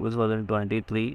2023.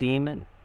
3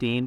3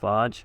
5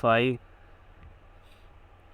5،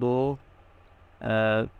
2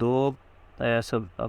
2